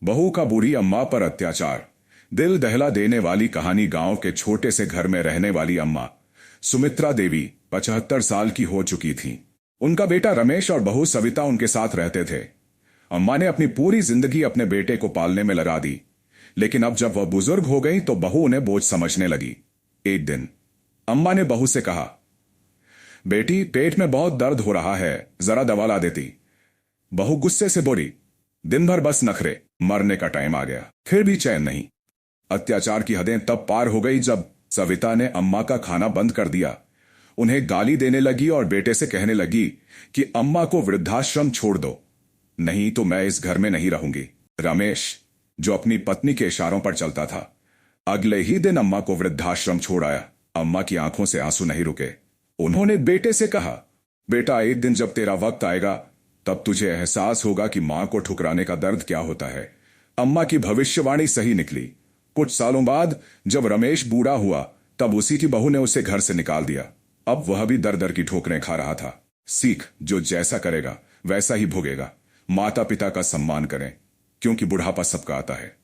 बहू का बूढ़ी अम्मा पर अत्याचार। दिल दहला देने वाली कहानी। गांव के छोटे से घर में रहने वाली अम्मा सुमित्रा देवी 75 साल की हो चुकी थी। उनका बेटा रमेश और बहू सविता उनके साथ रहते थे। अम्मा ने अपनी पूरी जिंदगी अपने बेटे को पालने में लगा दी, लेकिन अब जब वह बुजुर्ग हो गई तो बहू उन्हें बोझ समझने लगी। एक दिन अम्मा ने बहू से कहा, बेटी पेट में बहुत दर्द हो रहा है, जरा दवा ला देती। बहू गुस्से से बोली, दिन भर बस नखरे, मरने का टाइम आ गया फिर भी चैन नहीं। अत्याचार की हदें तब पार हो गई जब सविता ने अम्मा का खाना बंद कर दिया, उन्हें गाली देने लगी और बेटे से कहने लगी कि अम्मा को वृद्धाश्रम छोड़ दो, नहीं तो मैं इस घर में नहीं रहूंगी। रमेश, जो अपनी पत्नी के इशारों पर चलता था, अगले ही दिन अम्मा को वृद्धाश्रम छोड़ आया। अम्मा की आंखों से आंसू नहीं रुके। उन्होंने बेटे से कहा, बेटा एक दिन जब तेरा वक्त आएगा तब तुझे एहसास होगा कि मां को ठुकराने का दर्द क्या होता है। अम्मा की भविष्यवाणी सही निकली। कुछ सालों बाद जब रमेश बूढ़ा हुआ तब उसी की बहू ने उसे घर से निकाल दिया। अब वह भी दर दर की ठोकरें खा रहा था। सीख, जो जैसा करेगा वैसा ही भोगेगा। माता पिता का सम्मान करें, क्योंकि बुढ़ापा सबका आता है।